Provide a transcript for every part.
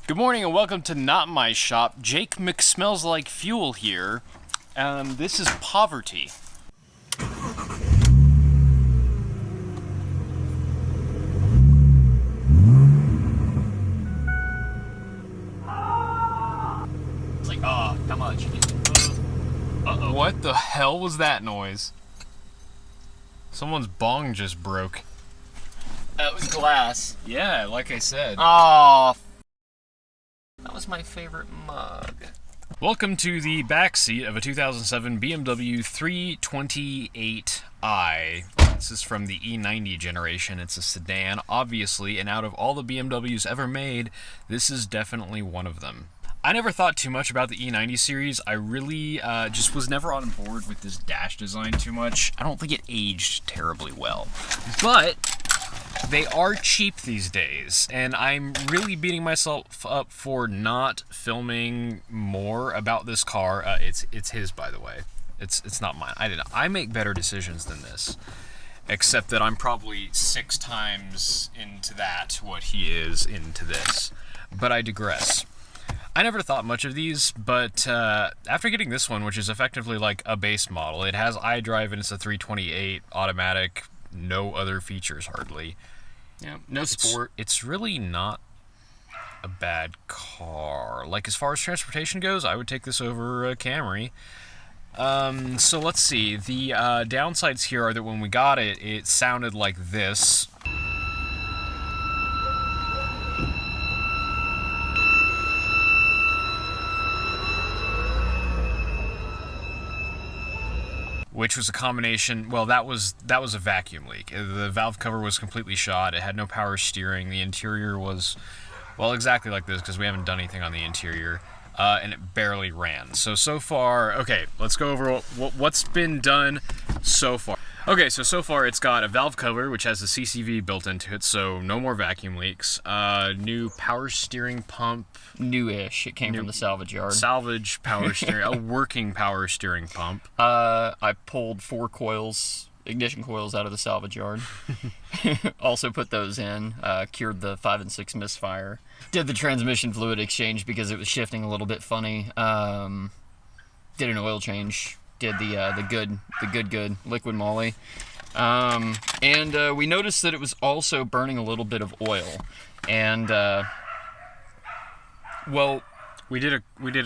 Good morning and welcome to Not My Shop. Jake McSmellsLikeFuel here. This is Poverty. It's like, oh, how much? Uh-oh. What the hell was that noise? Someone's bong just broke. That was glass. Yeah, like I said. Oh, that was my favorite mug. Welcome to the back seat of a 2007 BMW 328i. This is from the E90 generation. It's a sedan, obviously, and out of all the BMWs ever made, this is definitely one of them. I never thought too much about the E90 series. I really just was never on board with this dash design too much. I don't think it aged terribly well. But they are cheap these days, and I'm really beating myself up for not filming more about this car. It's his, by the way. It's not mine. I make better decisions than this, except that I'm probably 6 times into that what he is into this. But I digress. I never thought much of these, but after getting this one, which is effectively like a base model, it has iDrive and it's a 328 automatic, no other features hardly. Yeah, no sport. It's really not a bad car. Like, as far as transportation goes, I would take this over a Camry. So let's see. The downsides here are that when we got it, it sounded like this. Which was a combination, well, that was a vacuum leak. The valve cover was completely shot. It had no power steering. The interior was, well, exactly like this, because we haven't done anything on the interior. And it barely ran. So far, okay, let's go over what's been done so far. Okay, so far it's got a valve cover, which has a CCV built into it, so no more vacuum leaks. New power steering pump. Newish. It came from the salvage yard. Salvage power steering, a working power steering pump. I pulled 4 coils, ignition coils, out of the salvage yard. Also put those in. Cured the 5 and 6 misfire. Did the transmission fluid exchange because it was shifting a little bit funny. Did an oil change. Did the good liquid moly. And we noticed that it was also burning a little bit of oil. And well, we did a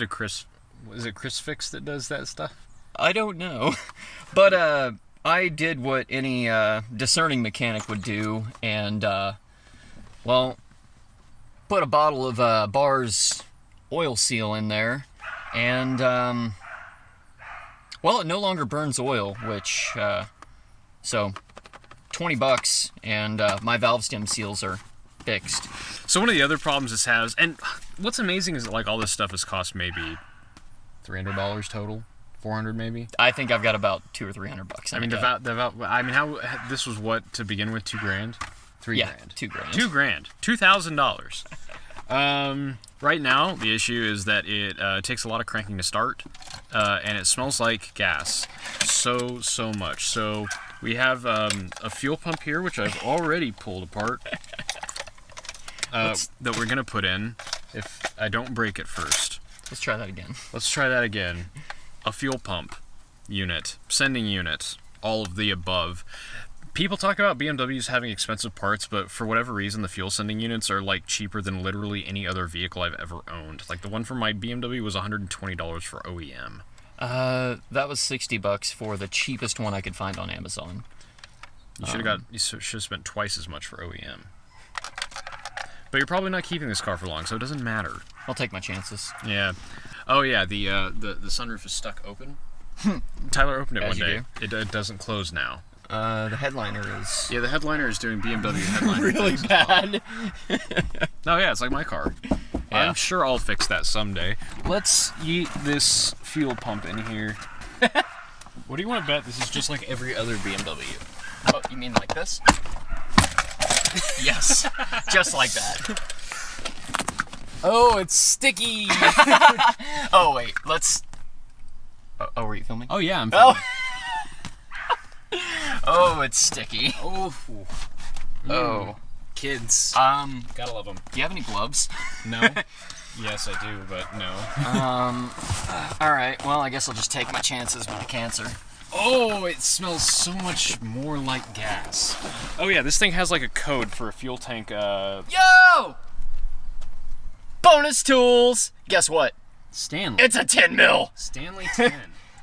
Chris. Is it Chris Fix that does that stuff? I don't know, but I did what any discerning mechanic would do, and well, put a bottle of Bar's oil seal in there, and well, it no longer burns oil, which so $20, and my valve stem seals are fixed. So one of the other problems this has, and what's amazing is that like all this stuff has cost maybe $300 total, $400 maybe. I think I've got about $200 or $300. I mean, how this was what to begin with, $2 grand, $3 grand, $2 grand, $2,000. Right now the issue is that it takes a lot of cranking to start, and it smells like gas, so much. So we have a fuel pump here, which I've already pulled apart. That we're gonna put in if I don't break it first. Let's try that again. A fuel pump unit, sending unit, all of the above. People talk about BMWs having expensive parts, but for whatever reason, the fuel sending units are like cheaper than literally any other vehicle I've ever owned. Like the one for my BMW was $120 for OEM. That was $60 for the cheapest one I could find on Amazon. You should have spent twice as much for OEM. But you're probably not keeping this car for long, so it doesn't matter. I'll take my chances. Yeah. Oh yeah, the sunroof is stuck open. Tyler opened it one day. It doesn't close now. The headliner is... Yeah, the headliner is doing BMW headliner really bad. Oh yeah, it's like my car. Yeah. I'm sure I'll fix that someday. Let's yeet this fuel pump in here. What do you want to bet this is just like every other BMW? Oh, you mean like this? Yes, just like that. Oh, it's sticky. Oh, wait, let's... Oh, were you filming? Oh, yeah, I'm filming. Oh, it's sticky. Oh. Oh. Kids. Gotta love them. Do you have any gloves? No. Yes, I do, but no. All right. Well, I guess I'll just take my chances with the cancer. Oh, it smells so much more like gas. Oh yeah, this thing has like a code for a fuel tank. Yo! Bonus tools. Guess what? Stanley. It's a 10 mil. Stanley 10.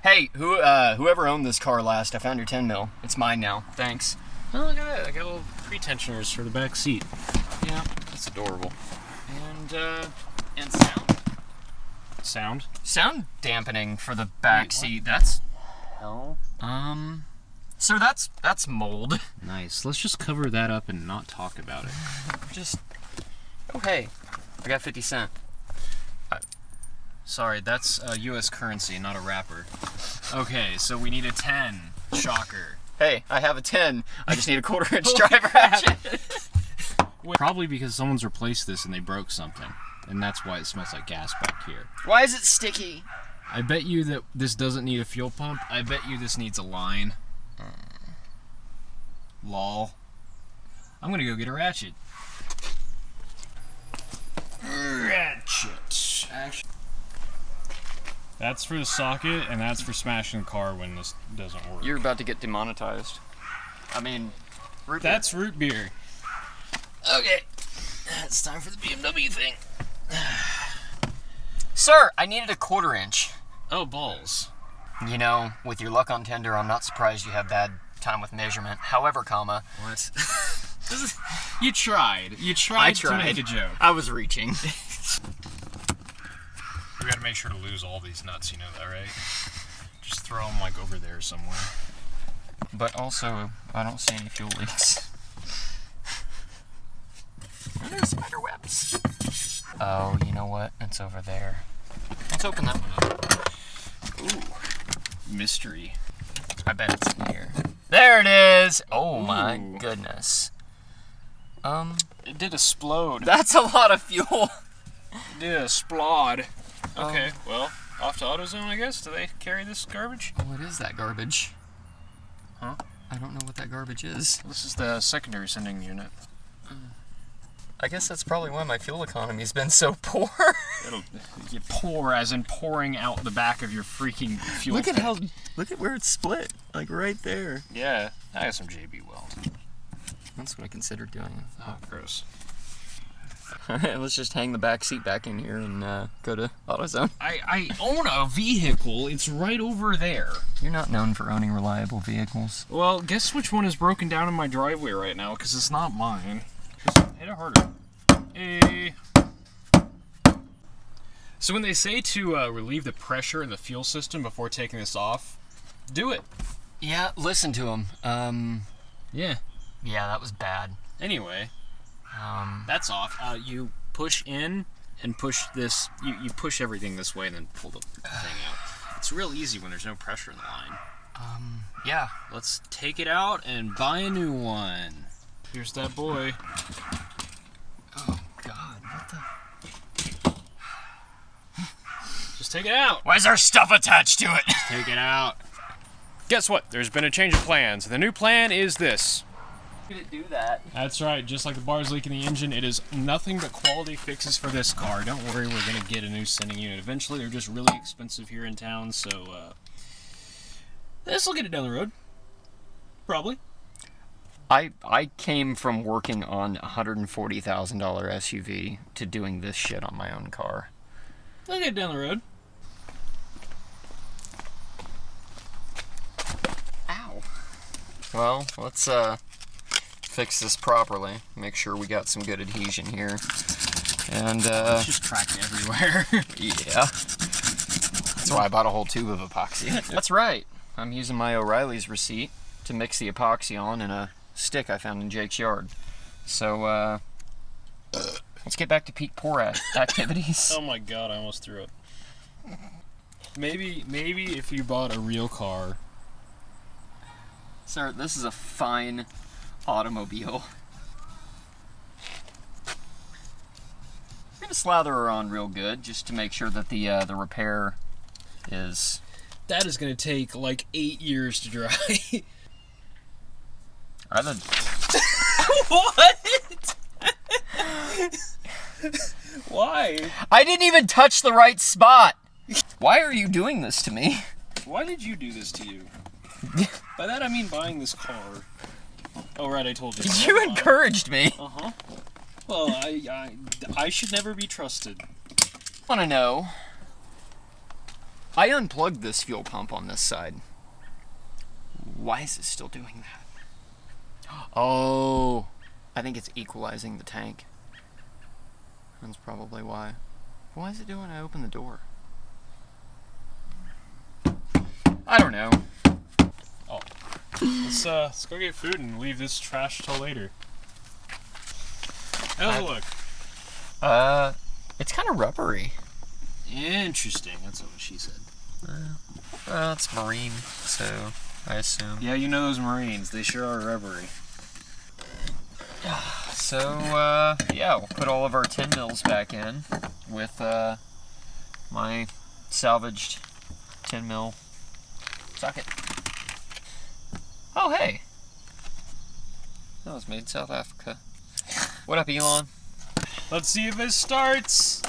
Hey, whoever owned this car last, I found your 10 mil. It's mine now. Thanks. Oh, look at that. I got little pretensioners for the back seat. Yeah. That's adorable. And sound? Sound? Sound dampening for the back seat. That's Oh. So that's mold. Nice. Let's just cover that up and not talk about it. Just. Oh hey, I got 50 cents. Sorry, that's U.S. currency, not a wrapper. Okay, so we need a 10. Shocker. Hey, I have a 10. I just need a 1/4-inch driver ratchet. Probably because someone's replaced this and they broke something. And that's why it smells like gas back here. Why is it sticky? I bet you that this doesn't need a fuel pump. I bet you this needs a line. Lol. I'm gonna go get a ratchet. Ratchet. Actually, that's for the socket, and that's for smashing the car when this doesn't work. You're about to get demonetized. I mean, root beer. That's root beer. Okay. It's time for the BMW thing. Sir, I needed a 1/4-inch. Oh, balls. You know, with your luck on Tinder, I'm not surprised you have bad time with measurement. However, comma. What? You tried. You tried to make a joke. I was reaching. We gotta make sure to lose all these nuts, you know that, right? Just throw them, like, over there somewhere. But also, I don't see any fuel leaks. There's spider webs. Oh, you know what? It's over there. Let's open that one up. Ooh. Mystery. I bet it's in here. There it is! Oh my Ooh. goodness. It did explode. That's a lot of fuel. It did explode. Okay, well, off to AutoZone, I guess. Do they carry this garbage? What is that garbage? Huh? I don't know what that garbage is. This is the secondary sending unit. I guess that's probably why my fuel economy's been so poor. It'll you pour, as in pouring out the back of your freaking fuel tank. Look at where it's split. Like right there. Yeah, I got some JB Weld. That's what I considered doing. Oh, gross. Alright, let's just hang the back seat back in here and go to AutoZone. I own a vehicle. It's right over there. You're not known for owning reliable vehicles. Well, guess which one is broken down in my driveway right now, because it's not mine. Just hit it harder. Hey. So when they say to relieve the pressure in the fuel system before taking this off, do it. Yeah, listen to him. Yeah. Yeah, that was bad. Anyway, that's off. You push in and push this. You push everything this way and then pull the thing out. It's real easy when there's no pressure in the line. Yeah. Let's take it out and buy a new one. Here's that boy. Oh, God. What the? Just take it out. Why is there stuff attached to it? Take it out. Guess what? There's been a change of plans. The new plan is this. Did it do that? That's right. Just like the bar's leak in the engine, it is nothing but quality fixes for this car. Don't worry, we're going to get a new sending unit. Eventually, they're just really expensive here in town, so this will get it down the road. Probably. I came from working on a $140,000 SUV to doing this shit on my own car. They'll get it down the road. Ow. Well, let's fix this properly. Make sure we got some good adhesion here. And It's just cracked everywhere. yeah. That's why I bought a whole tube of epoxy. That's right. I'm using my O'Reilly's receipt to mix the epoxy on in a stick I found in Jake's yard. So, let's get back to peak pour activities. Oh my god, I almost threw it. Maybe if you bought a real car. Sir, this is a fine automobile. I'm gonna slather her on real good just to make sure that the repair is... That is going to take like 8 years to dry. Rather... What? Why? I didn't even touch the right spot. Why are you doing this to me? Why did you do this to you? By that I mean buying this car. Oh right, I told you. You encouraged me. Uh-huh. Well, I should never be trusted. I want to know. I unplugged this fuel pump on this side. Why is it still doing that? Oh, I think it's equalizing the tank. That's probably why. Why is it doing when I open the door? I don't know. Oh. Let's go get food and leave this trash till later. How's it look? It's kind of rubbery. Interesting, that's what she said. It's marine, so I assume. Yeah, you know those Marines, they sure are rubbery. So, yeah, we'll put all of our 10 mils back in with my salvaged 10 mil socket. Oh, hey! That was made in South Africa. What up, Elon? Let's see if it starts!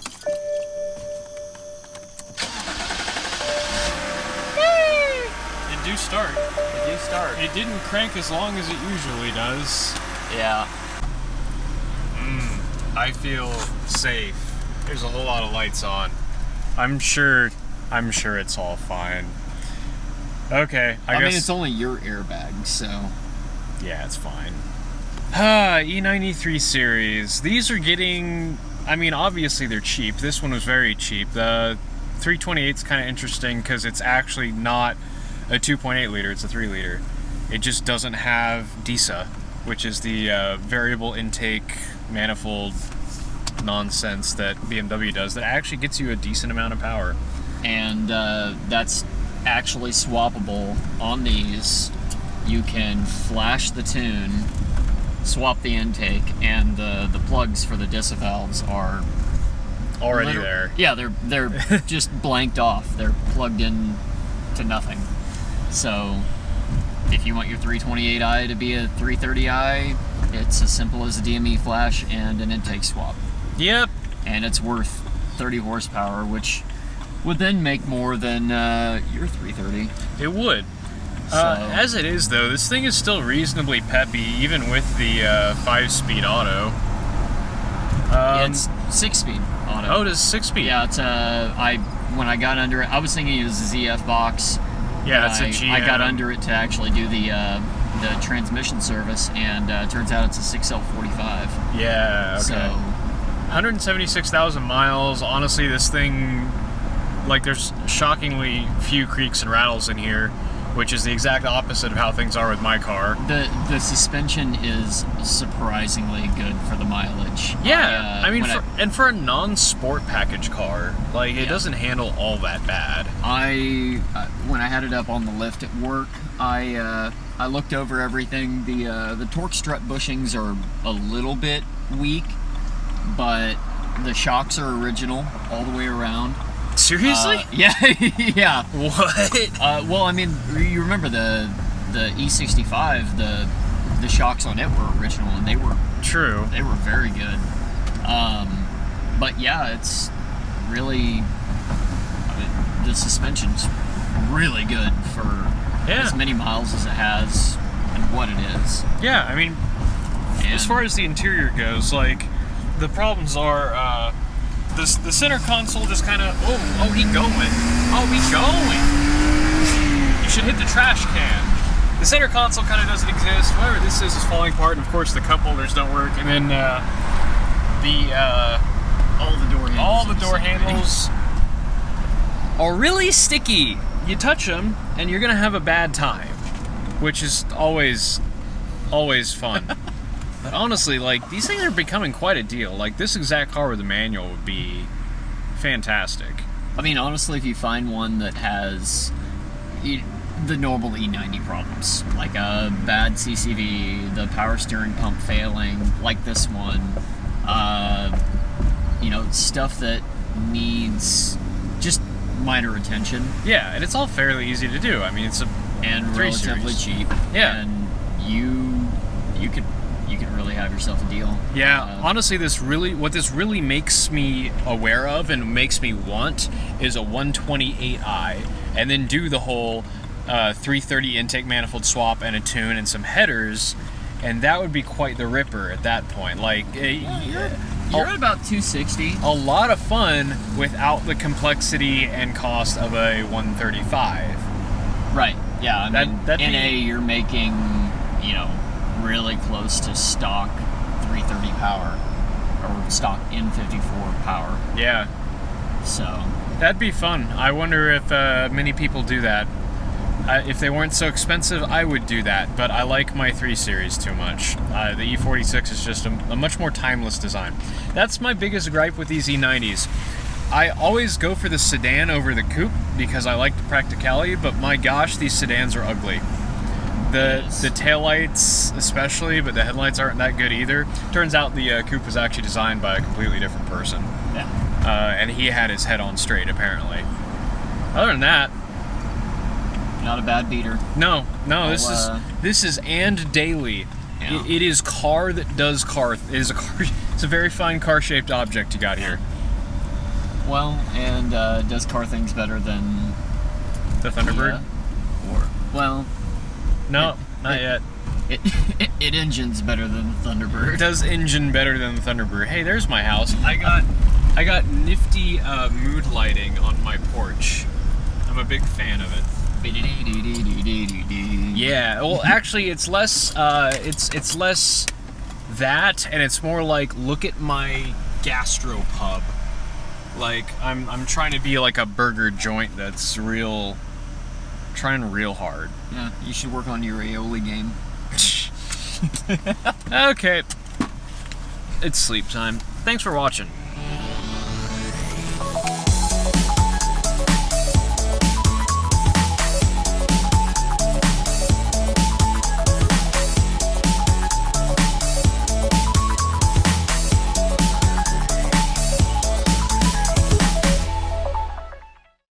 It do start. It do start. It didn't crank as long as it usually does. Yeah. I feel safe. There's a whole lot of lights on. I'm sure it's all fine. Okay, I guess. mean, it's only your airbag, so. Yeah, it's fine. E93 series. These are getting. I mean, obviously they're cheap. This one was very cheap. The 328's kind of interesting because it's actually not a 2.8 liter. It's a 3 liter. It just doesn't have DISA, which is the variable intake manifold nonsense that BMW does. That actually gets you a decent amount of power. And that's actually swappable on these. You can flash the tune, swap the intake, and the plugs for the DISA valves are Already there. Yeah, they're just blanked off. They're plugged in to nothing. So if you want your 328i to be a 330i, it's as simple as a DME flash and an intake swap. Yep. And it's worth 30 horsepower, which would then make more than your 330. It would. So, As it is, though, this thing is still reasonably peppy, even with the 5-speed auto. It's 6-speed auto. Oh, it is 6-speed? Yeah, it's when I got under it, I was thinking it was a ZF box. Yeah, it's a GM. I got under it to actually do the transmission service, and turns out it's a 6L45. Yeah, okay. So 176,000 miles. Honestly, this thing, like, there's shockingly few creaks and rattles in here, which is the exact opposite of how things are with my car. The suspension is surprisingly good for the mileage. Yeah, I mean, for a non-sport package car, like, it doesn't handle all that bad. When I had it up on the lift at work, I looked over everything. The torque strut bushings are a little bit weak, but the shocks are original all the way around. Seriously? Yeah, yeah. What? Well, I mean, you remember the E65, the shocks on it were original, and they were true. They were very good. But yeah, it's really, I mean, the suspension's really good for as many miles as it has and what it is. Yeah, I mean, as far as the interior goes, like, the problems are, the center console just kind of, he going. You should hit the trash can. The center console kind of doesn't exist. Whatever this is falling apart, and of course the cup holders don't work, and then all the door handles are really sticky. You touch them, and you're gonna have a bad time, which is always fun. But honestly, like, these things are becoming quite a deal. Like, this exact car with a manual would be fantastic. I mean, honestly, if you find one that has the normal E90 problems, like a bad CCV, the power steering pump failing, like this one, stuff that needs just minor attention. Yeah, and it's all fairly easy to do. I mean, it's a and 3 relatively series. cheap. Yeah, and you you could really have yourself a deal. Yeah, honestly, what this really makes me aware of and makes me want is a 128i, and then do the whole 330 intake manifold swap and a tune and some headers, and that would be quite the ripper at that point. Like, you're at about 260. A lot of fun without the complexity and cost of a 135. Right. Yeah. I mean, that'd NA, you're making, you know, really close to stock 330 power or stock N54 power. Yeah. So that'd be fun. I wonder if many people do that. If they weren't so expensive, I would do that, but I like my 3 Series too much. The E46 is just a much more timeless design. That's my biggest gripe with these E90s. I always go for the sedan over the coupe because I like the practicality, but my gosh, these sedans are ugly. The taillights especially, but the headlights aren't that good either. Turns out the coupe was actually designed by a completely different person. yeah, And he had his head on straight, apparently. Other than that, not a bad beater. No, this is and daily. Yeah. It is car that does car. It is a car. It's a very fine car-shaped object you got here. Well, and does car things better than The Thunderbird? No, not yet. It engines better than the Thunderbird. It does engine better than the Thunderbird. Hey, there's my house. I got nifty mood lighting on my porch. I'm a big fan of it. Yeah, well, actually, it's less. It's less that, and it's more like, look at my gastropub. Like, I'm trying to be like a burger joint that's trying real hard. Yeah, you should work on your aioli game. Okay, it's sleep time. Thanks for watching.